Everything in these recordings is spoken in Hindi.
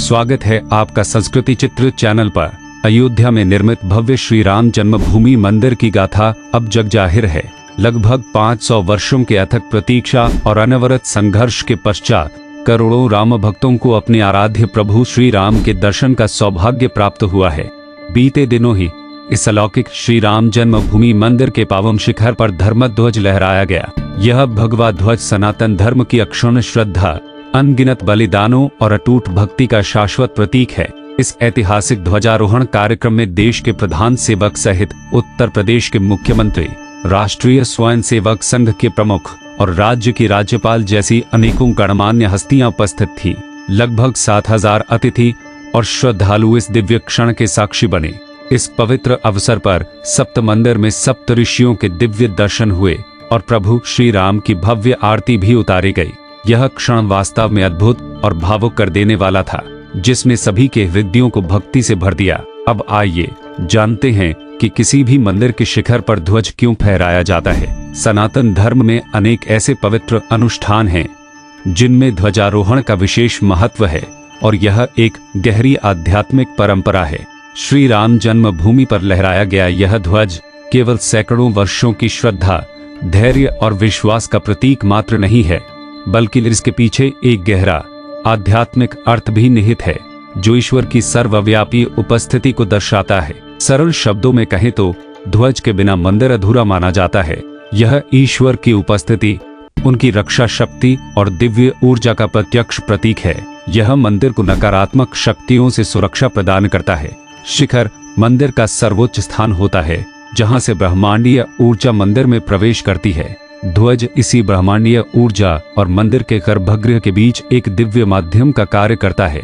स्वागत है आपका संस्कृति चित्र चैनल पर। अयोध्या में निर्मित भव्य श्री राम जन्मभूमि मंदिर की गाथा अब जग जाहिर है। लगभग 500 वर्षों के अथक प्रतीक्षा और अनवरत संघर्ष के पश्चात करोड़ों राम भक्तों को अपने आराध्य प्रभु श्री राम के दर्शन का सौभाग्य प्राप्त हुआ है। बीते दिनों ही इस अलौकिक श्री राम जन्मभूमि मंदिर के पावन शिखर पर धर्मध्वज लहराया गया। यह भगवा ध्वज सनातन धर्म की अक्षुण्ण श्रद्धा, अनगिनत बलिदानों और अटूट भक्ति का शाश्वत प्रतीक है। इस ऐतिहासिक ध्वजारोहण कार्यक्रम में देश के प्रधान सेवक सहित उत्तर प्रदेश के मुख्यमंत्री, राष्ट्रीय स्वयंसेवक संघ के प्रमुख और राज्य की राज्यपाल जैसी अनेकों गणमान्य हस्तियां उपस्थित थीं। लगभग 7000 अतिथि और श्रद्धालु इस दिव्य क्षण के साक्षी बने। इस पवित्र अवसर पर सप्त मंदिर में सप्त ऋषियों के दिव्य दर्शन हुए और प्रभु श्री राम की भव्य आरती भी उतारी गई। यह क्षण वास्तव में अद्भुत और भावुक कर देने वाला था, जिसने सभी के हृदयों को भक्ति से भर दिया। अब आइए जानते हैं कि किसी भी मंदिर के शिखर पर ध्वज क्यों फहराया जाता है। सनातन धर्म में अनेक ऐसे पवित्र अनुष्ठान हैं जिनमें ध्वजारोहण का विशेष महत्व है और यह एक गहरी आध्यात्मिक परंपरा है। श्री राम जन्मभूमि पर लहराया गया यह ध्वज केवल सैकड़ों वर्षों की श्रद्धा, धैर्य और विश्वास का प्रतीक मात्र नहीं है, बल्कि इसके पीछे एक गहरा आध्यात्मिक अर्थ भी निहित है, जो ईश्वर की सर्वव्यापी उपस्थिति को दर्शाता है। सरल शब्दों में कहें तो ध्वज के बिना मंदिर अधूरा माना जाता है। यह ईश्वर की उपस्थिति, उनकी रक्षा शक्ति और दिव्य ऊर्जा का प्रत्यक्ष प्रतीक है। यह मंदिर को नकारात्मक शक्तियों से सुरक्षा प्रदान करता है। शिखर मंदिर का सर्वोच्च स्थान होता है, जहां से ब्रह्मांडीय ऊर्जा मंदिर में प्रवेश करती है। ध्वज इसी ब्रह्मांडीय ऊर्जा और मंदिर के गर्भगृह के बीच एक दिव्य माध्यम का कार्य करता है,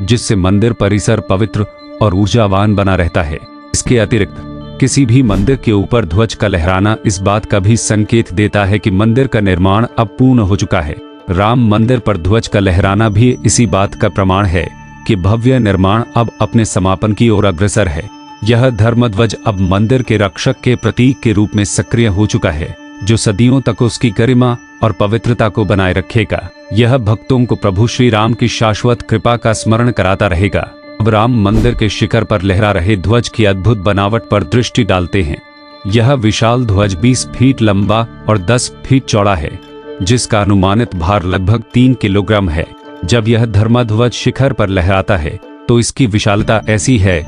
जिससे मंदिर परिसर पवित्र और ऊर्जावान बना रहता है। इसके अतिरिक्त किसी भी मंदिर के ऊपर ध्वज का लहराना इस बात का भी संकेत देता है कि मंदिर का निर्माण अब पूर्ण हो चुका है। राम मंदिर पर ध्वज का लहराना भी इसी बात का प्रमाण है कि भव्य निर्माण अब अपने समापन की ओर अग्रसर है। यह धर्मध्वज अब मंदिर के रक्षक के प्रतीक के रूप में सक्रिय हो चुका है, जो सदियों तक उसकी गरिमा और पवित्रता को बनाए रखेगा। यह भक्तों को प्रभु श्री राम की शाश्वत कृपा का स्मरण कराता रहेगा। अब राम मंदिर के शिखर पर लहरा रहे ध्वज की अद्भुत बनावट पर दृष्टि डालते हैं। यह विशाल ध्वज 20 फीट लंबा और 10 फीट चौड़ा है, जिसका अनुमानित भार लगभग 3 किलोग्राम है। जब यह धर्मध्वज शिखर पर लहराता है तो इसकी विशालता ऐसी है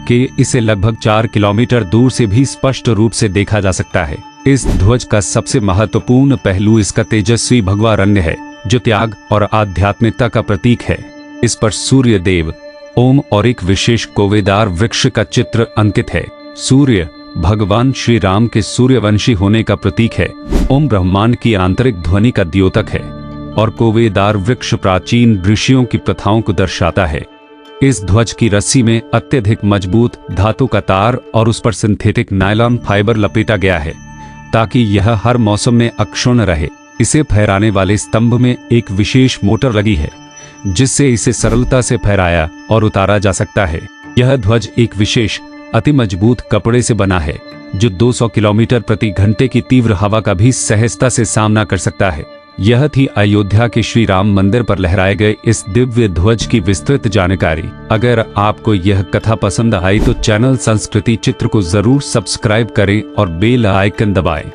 कि इसे लगभग 4 किलोमीटर दूर से भी स्पष्ट रूप से देखा जा सकता है। इस ध्वज का सबसे महत्वपूर्ण पहलू इसका तेजस्वी भगवा रंग है, जो त्याग और आध्यात्मिकता का प्रतीक है। इस पर सूर्य देव, ओम और एक विशेष कोवेदार वृक्ष का चित्र अंकित है। सूर्य भगवान श्री राम के सूर्यवंशी होने का प्रतीक है। ओम ब्रह्मांड की आंतरिक ध्वनि का द्योतक है और कोवेदार वृक्ष प्राचीन ऋषियों की प्रथाओं को दर्शाता है। इस ध्वज की रस्सी में अत्यधिक मजबूत धातु का तार और उस पर सिंथेटिक नायलॉन फाइबर लपेटा गया है, ताकि यह हर मौसम में अक्षुण्ण रहे। इसे फहराने वाले स्तंभ में एक विशेष मोटर लगी है, जिससे इसे सरलता से फहराया और उतारा जा सकता है। यह ध्वज एक विशेष अति मजबूत कपड़े से बना है, जो 200 किलोमीटर प्रति घंटे की तीव्र हवा का भी सहजता से सामना कर सकता है। यह थी अयोध्या के श्री राम मंदिर पर लहराए गए इस दिव्य ध्वज की विस्तृत जानकारी। अगर आपको यह कथा पसंद आई तो चैनल संस्कृति चित्र को जरूर सब्सक्राइब करें और बेल आइकन दबाएं।